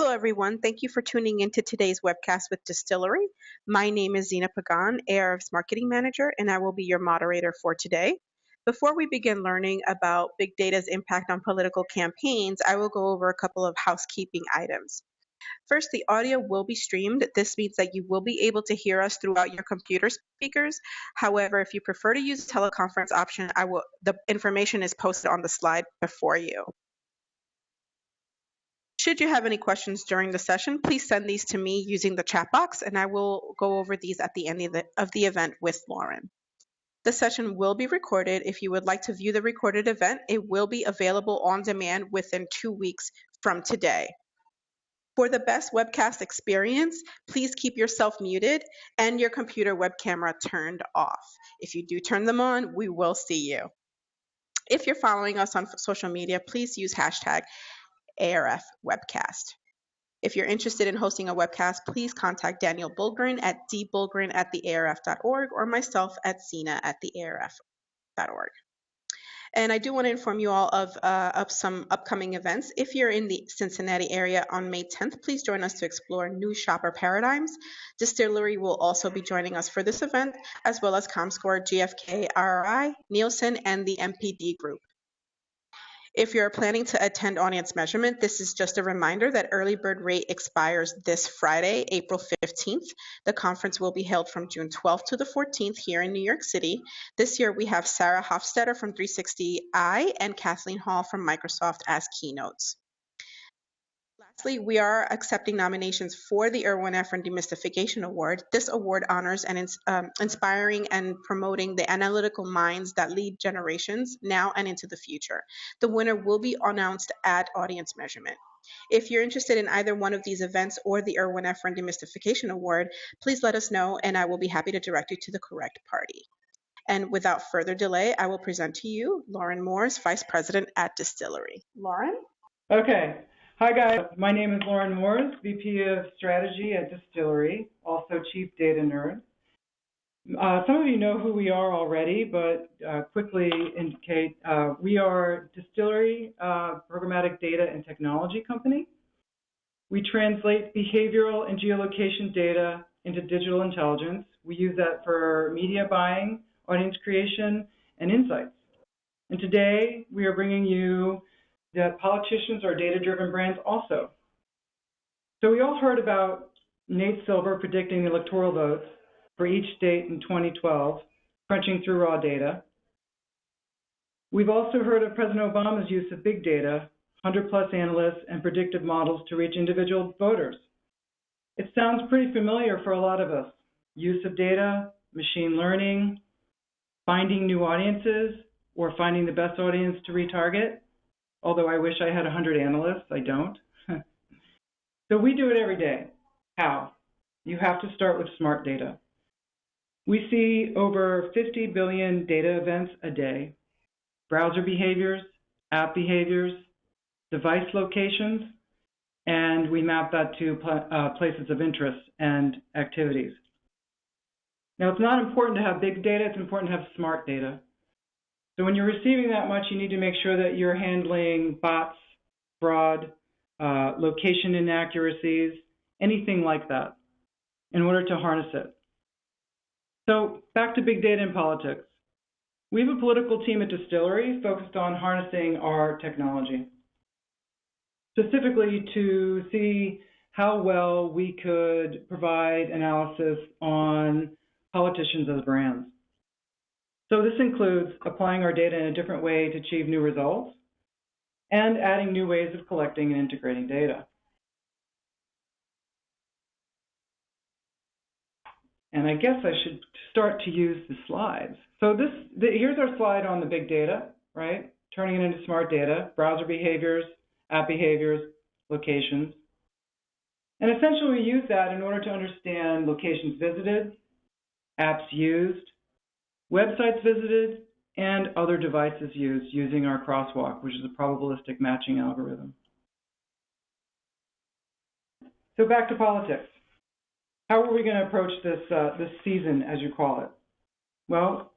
Hello, everyone. Thank you for tuning into today's webcast with Distillery. My name is Zina Pagan, ARF's Marketing Manager, and I will be your moderator for today. Before we begin learning about big data's impact on political campaigns, I will go over a couple of housekeeping items. First, the audio will be streamed. This means that you will be able to hear us throughout your computer speakers. However, if you prefer to use the teleconference option, the information is posted on the slide before you. Should you have any questions during the session, please send these to me using the chat box, and I will go over these at the end of the event with Lauren. The session will be recorded. If you would like to view the recorded event, it will be available on demand within 2 weeks from today. For the best webcast experience, please keep yourself muted and your computer web camera turned off. If you do turn them on, we will see you. If you're following us on social media, please use hashtag ARF webcast. If you're interested in hosting a webcast, please contact Daniel Bulgren at dbulgren@thearf.org or myself at Zina@thearf.org. And I do want to inform you all of some upcoming events. If you're in the Cincinnati area on May 10th, please join us to explore new shopper paradigms. Distillery will also be joining us for this event, as well as ComScore, GFK, RRI, Nielsen, and the MPD Group. If you're planning to attend audience measurement, this is just a reminder that early bird rate expires this Friday, April 15th. The conference will be held from June 12th to the 14th here in New York City. This year we have Sarah Hofstetter from 360i and Kathleen Hall from Microsoft as keynotes. Lastly, we are accepting nominations for the Irwin Efron Demystification Award. This award honors and inspiring and promoting the analytical minds that lead generations now and into the future. The winner will be announced at audience measurement. If you're interested in either one of these events or the Irwin Efron Demystification Award, please let us know and I will be happy to direct you to the correct party. And without further delay, I will present to you Lauren Moores, Vice President at Distillery. Lauren? Okay. Hi, guys. My name is Lauren Moores, VP of Strategy at Distillery, also Chief Data Nerd. Some of you know who we are already, but quickly indicate we are Distillery, programmatic data and technology company. We translate behavioral and geolocation data into digital intelligence. We use that for media buying, audience creation, and insights. And today, we are bringing you that politicians are data-driven brands also. So we all heard about Nate Silver predicting the electoral votes for each state in 2012, crunching through raw data. We've also heard of President Obama's use of big data, 100-plus analysts, and predictive models to reach individual voters. It sounds pretty familiar for a lot of us. Use of data, machine learning, finding new audiences, or finding the best audience to retarget. Although I wish I had 100 analysts, I don't. So we do it every day. How? You have to start with smart data. We see over 50 billion data events a day, browser behaviors, app behaviors, device locations, and we map that to places of interest and activities. Now, it's not important to have big data, it's important to have smart data. So when you're receiving that much, you need to make sure that you're handling bots, fraud, location inaccuracies, anything like that in order to harness it. So back to big data and politics. We have a political team at Distillery focused on harnessing our technology, specifically to see how well we could provide analysis on politicians as brands. So this includes applying our data in a different way to achieve new results and adding new ways of collecting and integrating data. And I guess I should start to use the slides. So here's our slide on the big data, right? Turning it into smart data, browser behaviors, app behaviors, locations. And essentially we use that in order to understand locations visited, apps used, websites visited, and other devices used using our crosswalk, which is a probabilistic matching algorithm. So back to politics. How are we going to approach this season, as you call it? Well,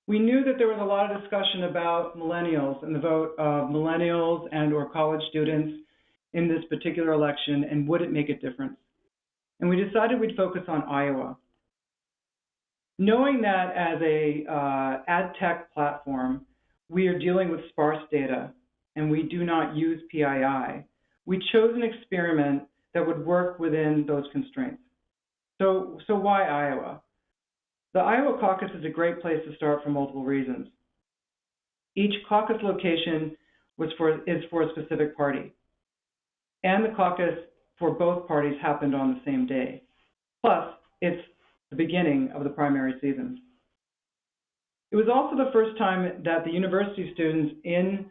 we knew that there was a lot of discussion about millennials and the vote of millennials and or college students in this particular election, and would it make a difference? And we decided we'd focus on Iowa. Knowing that as a ad tech platform, we are dealing with sparse data and we do not use PII, we chose an experiment that would work within those constraints. So why Iowa? The Iowa caucus is a great place to start for multiple reasons. Each caucus location is for a specific party, and the caucus for both parties happened on the same day. Plus, it's the beginning of the primary season. It was also the first time that the university students in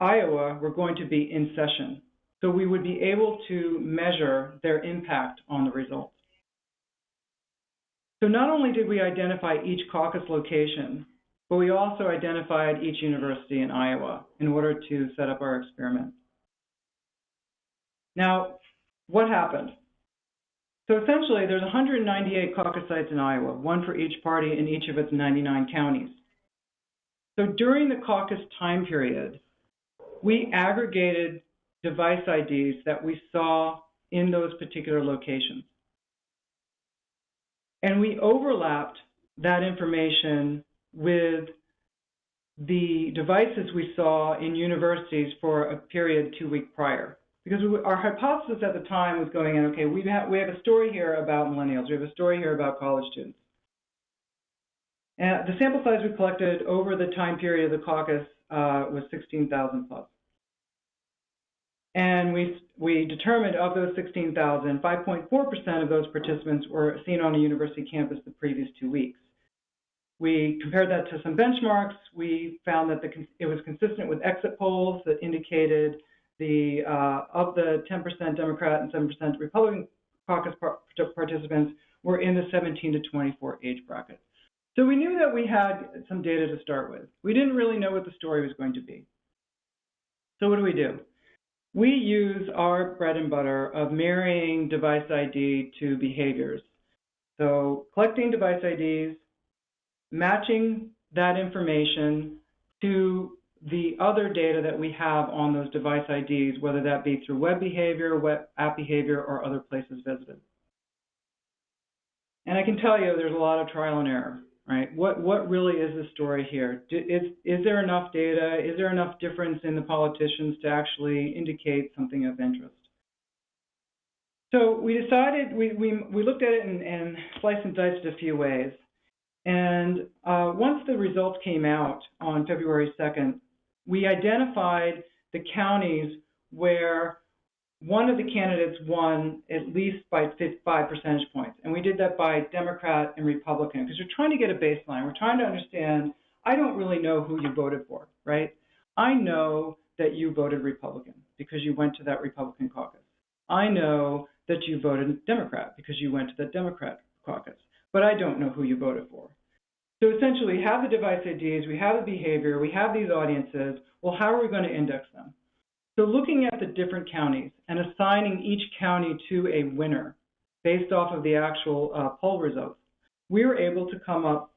Iowa were going to be in session, so we would be able to measure their impact on the results. So not only did we identify each caucus location, but we also identified each university in Iowa in order to set up our experiment. Now, what happened? So essentially, there's 198 caucus sites in Iowa, one for each party in each of its 99 counties. So during the caucus time period, we aggregated device IDs that we saw in those particular locations. And we overlapped that information with the devices we saw in universities for a period 2 weeks prior. Because our hypothesis at the time was going in, okay, we have a story here about millennials, we have a story here about college students. And the sample size we collected over the time period of the caucus was 16,000 plus. And we determined of those 16,000, 5.4% of those participants were seen on a university campus the previous 2 weeks. We compared that to some benchmarks. We found that it was consistent with exit polls that indicated of the 10% Democrat and 7% Republican caucus participants were in the 17 to 24 age bracket. So we knew that we had some data to start with. We didn't really know what the story was going to be. So what do? We use our bread and butter of marrying device ID to behaviors. So collecting device IDs, matching that information to the other data that we have on those device IDs, whether that be through web behavior, web app behavior, or other places visited. And I can tell you there's a lot of trial and error, right? What really is the story here? Is there enough data? Is there enough difference in the politicians to actually indicate something of interest? So we decided, we looked at it and sliced and diced it a few ways. And once the results came out on February 2nd, we identified the counties where one of the candidates won at least by 5 percentage points. And we did that by Democrat and Republican, because we're trying to get a baseline. We're trying to understand, I don't really know who you voted for, right? I know that you voted Republican because you went to that Republican caucus. I know that you voted Democrat because you went to the Democrat caucus, but I don't know who you voted for. So essentially, we have the device IDs, we have the behavior, we have these audiences. Well, how are we going to index them? So looking at the different counties and assigning each county to a winner based off of the actual poll results, we were able to come up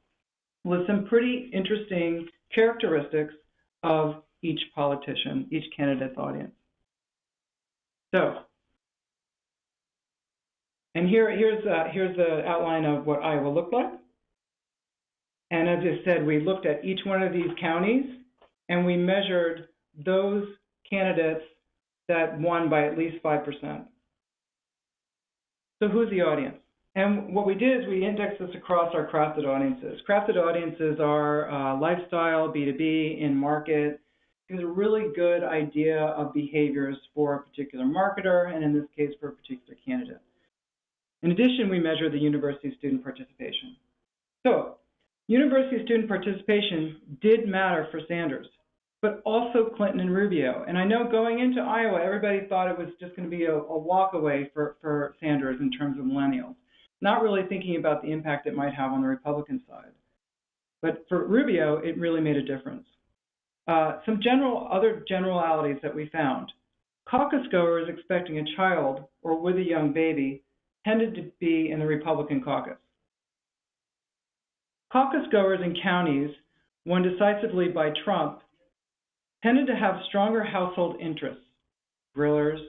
with some pretty interesting characteristics of each politician, each candidate's audience. So, and here's the outline of what Iowa looked like. And as I said, we looked at each one of these counties and we measured those candidates that won by at least 5%. So who's the audience? And what we did is we indexed this across our crafted audiences. Crafted audiences are lifestyle, B2B, in-market. Gives a really good idea of behaviors for a particular marketer, and in this case, for a particular candidate. In addition, we measure the university student participation. So university student participation did matter for Sanders, but also Clinton and Rubio. And I know going into Iowa, everybody thought it was just going to be a walk away for Sanders in terms of millennials, not really thinking about the impact it might have on the Republican side. But for Rubio, it really made a difference. Some other generalities that we found. Caucus goers expecting a child or with a young baby tended to be in the Republican caucus. Caucus goers in counties won decisively by Trump tended to have stronger household interests, grillers,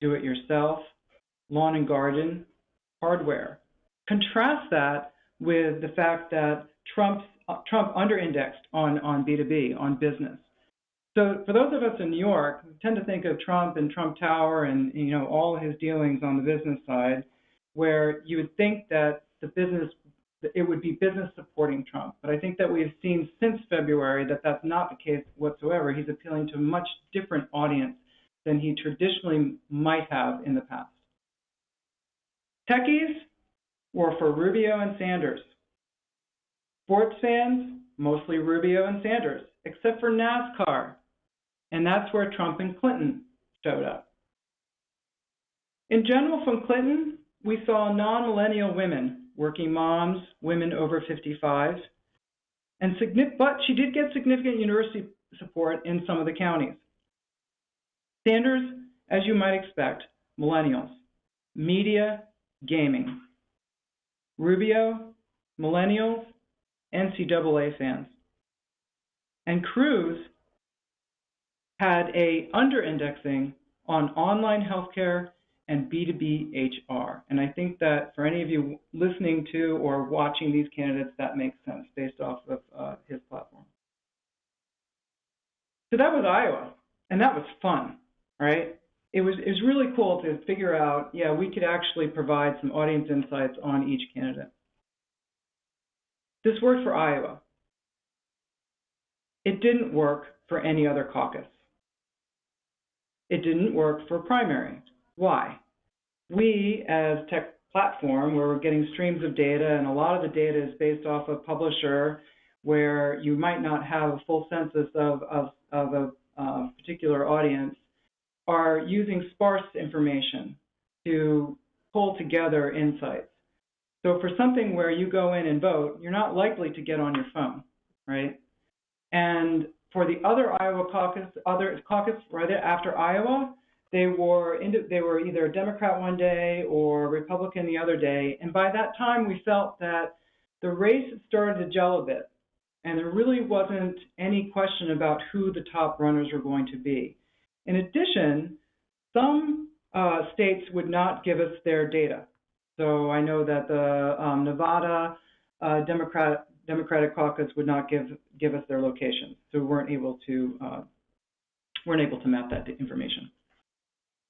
do-it-yourself, lawn and garden, hardware. Contrast that with the fact that Trump under-indexed on B2B, on business. So for those of us in New York, we tend to think of Trump and Trump Tower and all his dealings on the business side, where you would think that it would be business supporting Trump. But I think that we've seen since February that that's not the case whatsoever. He's appealing to a much different audience than he traditionally might have in the past. Techies were for Rubio and Sanders. Sports fans, mostly Rubio and Sanders, except for NASCAR. And that's where Trump and Clinton showed up. In general, from Clinton, we saw non-millennial women, working moms, women over 55, but she did get significant university support in some of the counties. Sanders, as you might expect, millennials, media, gaming. Rubio, millennials, NCAA fans. And Cruz had a under-indexing on online healthcare and B2B HR. And I think that for any of you listening to or watching these candidates, that makes sense based off of his platform. So that was Iowa, and that was fun, right? It was really cool to figure out, we could actually provide some audience insights on each candidate. This worked for Iowa. It didn't work for any other caucus. It didn't work for primary. Why? We, as tech platform, where we're getting streams of data, and a lot of the data is based off of publisher, where you might not have a full census of a particular audience, are using sparse information to pull together insights. So for something where you go in and vote, you're not likely to get on your phone, right? And for the other Iowa caucus, right after Iowa, they were either Democrat one day or Republican the other day. And by that time, we felt that the race had started to gel a bit. And there really wasn't any question about who the top runners were going to be. In addition, some states would not give us their data. So I know that the Nevada Democratic caucus would not give us their locations, so we weren't able to map that information.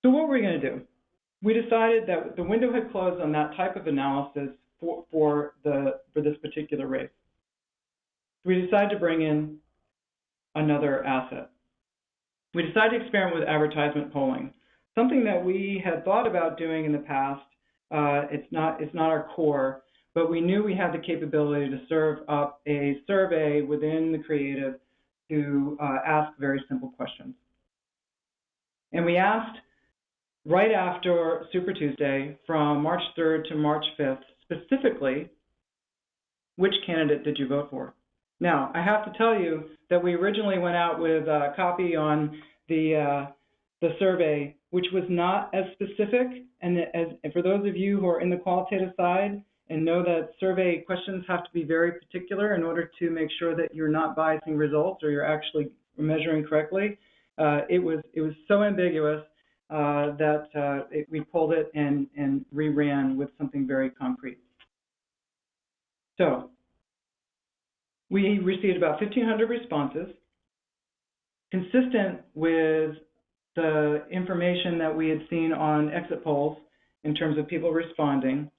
So what were we going to do? We decided that the window had closed on that type of analysis for this particular race. We decided to bring in another asset. We decided to experiment with advertisement polling, something that we had thought about doing in the past. It's not our core, but we knew we had the capability to serve up a survey within the creative to ask very simple questions. And we asked right after Super Tuesday, from March 3rd to March 5th, specifically, which candidate did you vote for? Now, I have to tell you that we originally went out with a copy on the survey, which was not as specific. And for those of you who are in the qualitative side and know that survey questions have to be very particular in order to make sure that you're not biasing results or you're actually measuring correctly, it was so ambiguous that we pulled it and reran with something very concrete. So we received about 1,500 responses, consistent with the information that we had seen on exit polls in terms of people responding.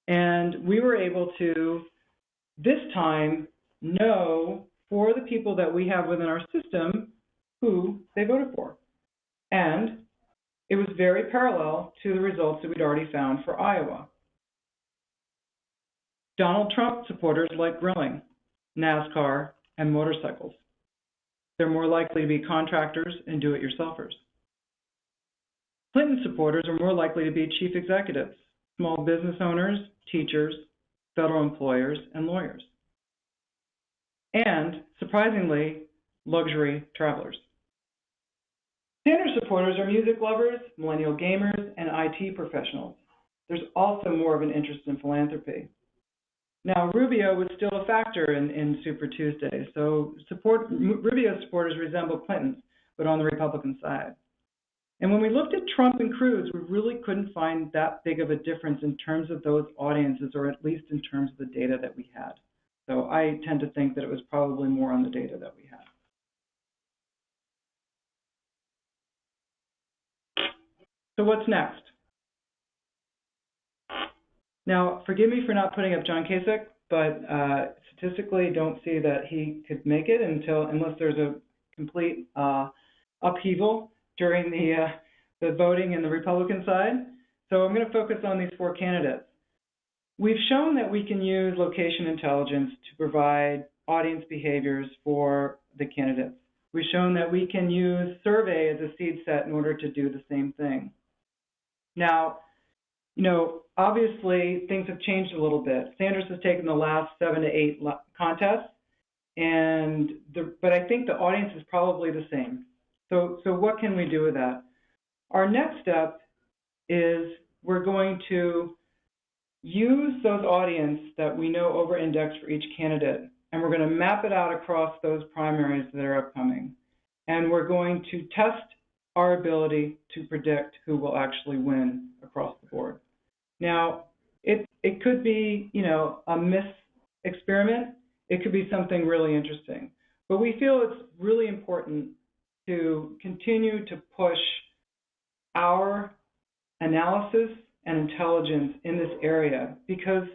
And we were able to, this time, know for the people that we have within our system who they voted for. And it was very parallel to the results that we'd already found for Iowa. Donald Trump supporters like grilling, NASCAR, and motorcycles. They're more likely to be contractors and do-it-yourselfers. Clinton supporters are more likely to be chief executives, small business owners, teachers, federal employers, and lawyers. And, surprisingly, luxury travelers. Sanders supporters are music lovers, millennial gamers, and IT professionals. There's also more of an interest in philanthropy. Now, Rubio was still a factor in Super Tuesday, so Rubio supporters resemble Clinton's, but on the Republican side. And when we looked at Trump and Cruz, we really couldn't find that big of a difference in terms of those audiences, or at least in terms of the data that we had. So I tend to think that it was probably more on the data that we had. So what's next? Now, forgive me for not putting up John Kasich, but statistically don't see that he could make it unless there's a complete upheaval during the voting in the Republican side. So I'm going to focus on these 4 candidates. We've shown that we can use location intelligence to provide audience behaviors for the candidates. We've shown that we can use survey as a seed set in order to do the same thing. Now, obviously things have changed a little bit. Sanders has taken the last 7 to 8 contests, but I think the audience is probably the same. So what can we do with that? Our next step is we're going to use those audience that we know over-index for each candidate, and we're going to map it out across those primaries that are upcoming. And we're going to test our ability to predict who will actually win across the board. Now, it could be, a experiment. It could be something really interesting. But we feel it's really important to continue to push our analysis and intelligence in this area, because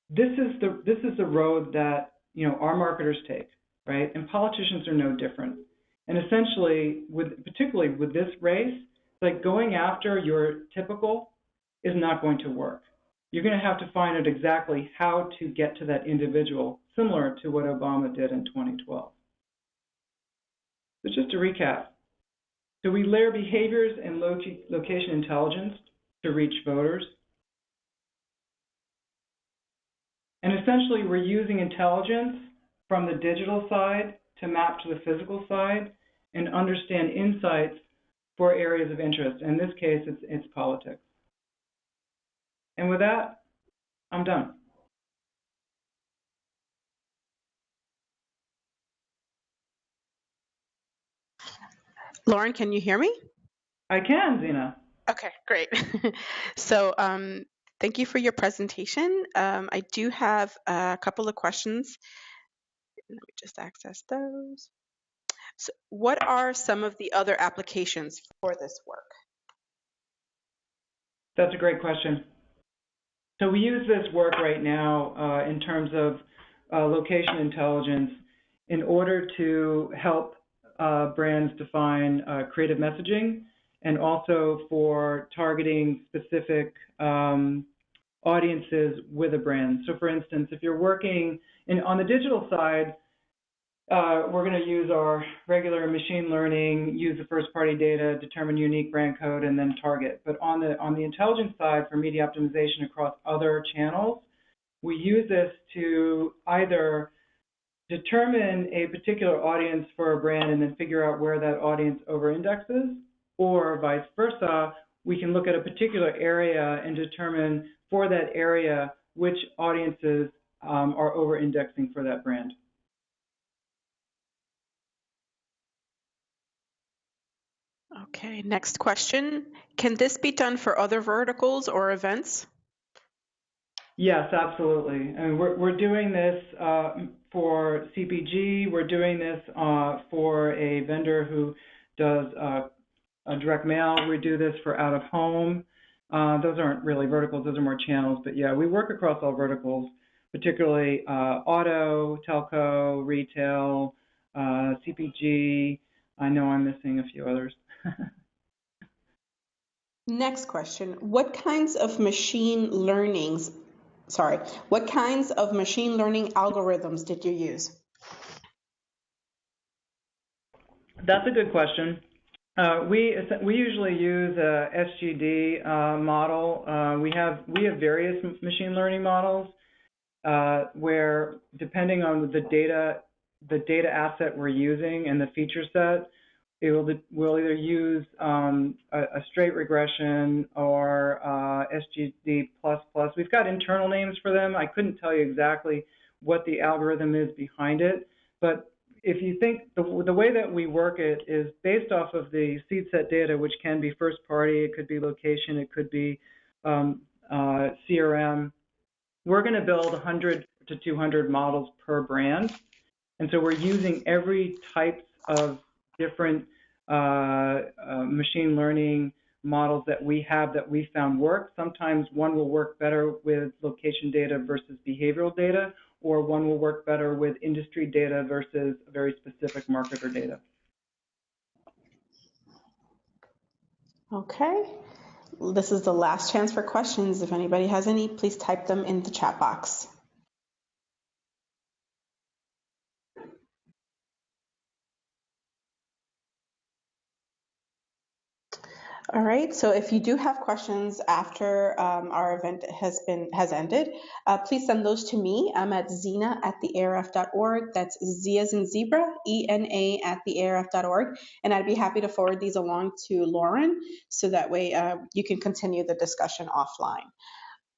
this is the road that our marketers take, right? And politicians are no different. And essentially, particularly with this race, like going after your typical is not going to work. You're going to have to find out exactly how to get to that individual, similar to what Obama did in 2012. So just to recap, so we layer behaviors and location intelligence to reach voters. And essentially, we're using intelligence from the digital side to map to the physical side and understand insights for areas of interest. In this case, it's politics. And with that, I'm done. Lauren, can you hear me? I can, Zena. Okay, great. So thank you for your presentation. I do have a couple of questions. Let me just access those. So what are some of the other applications for this work? That's a great question. So we use this work right now in terms of location intelligence in order to help brands define creative messaging, and also for targeting specific audiences with a brand. So for instance, if you're working on the digital side, we're going to use our regular machine learning, use the first-party data, determine unique brand code, and then target. But on the intelligence side, for media optimization across other channels, we use this to either determine a particular audience for a brand and then figure out where that audience over-indexes, or vice versa. We can look at a particular area and determine for that area which audiences are over-indexing for that brand. Okay, next question. Can this be done for other verticals or events? Yes, absolutely. I mean, we're doing this for CPG. We're doing this for a vendor who does a direct mail. We do this for out of home. Those aren't really verticals. Those are more channels. But yeah, we work across all verticals, particularly auto, telco, retail, CPG. I know I'm missing a few others. Next question. What kinds of machine learning algorithms did you use? That's a good question. We usually use a SGD model. We have various machine learning models where, depending on the data asset we're using and the feature set, we'll either use a straight regression or SGD++. We've got internal names for them. I couldn't tell you exactly what the algorithm is behind it, but if you think the way that we work it is based off of the seed set data, which can be first party, it could be location, it could be CRM. We're going to build 100 to 200 models per brand. And so we're using every type of different machine learning models that we have that we found work. Sometimes one will work better with location data versus behavioral data, or one will work better with industry data versus very specific marketer data. Okay. This is the last chance for questions. If anybody has any, please type them in the chat box. All right, so if you do have questions after our event has ended, please send those to me. I'm at zena@thearf.org. That's Z as in zebra, ENA@thearf.org, and I'd be happy to forward these along to Lauren so that way you can continue the discussion offline.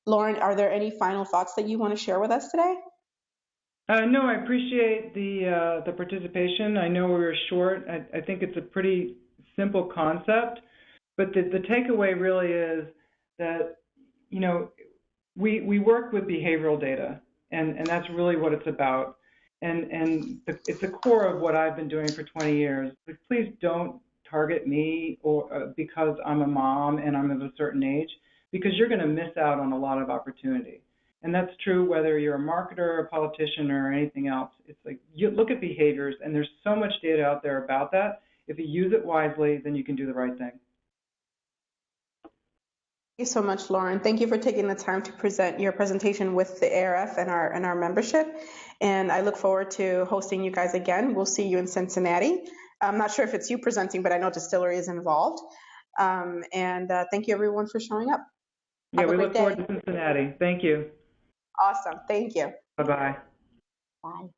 Lauren, are there any final thoughts that you want to share with us today? No, I appreciate the participation. I know we were short. I think it's a pretty simple concept. But the takeaway really is that, you know, we work with behavioral data, and that's really what it's about. And it's the core of what I've been doing for 20 years. But please don't target me or because I'm a mom and I'm of a certain age, because you're going to miss out on a lot of opportunity. And that's true whether you're a marketer, a politician, or anything else. It's like you look at behaviors, and there's so much data out there about that. If you use it wisely, then you can do the right thing. Thank you so much, Lauren. Thank you for taking the time to present your presentation with the ARF and our membership. And I look forward to hosting you guys again. We'll see you in Cincinnati. I'm not sure if it's you presenting, but I know Distillery is involved. Thank you, everyone, for showing up. Yeah, we look forward to Cincinnati. Thank you. Awesome. Thank you. Bye-bye. Bye.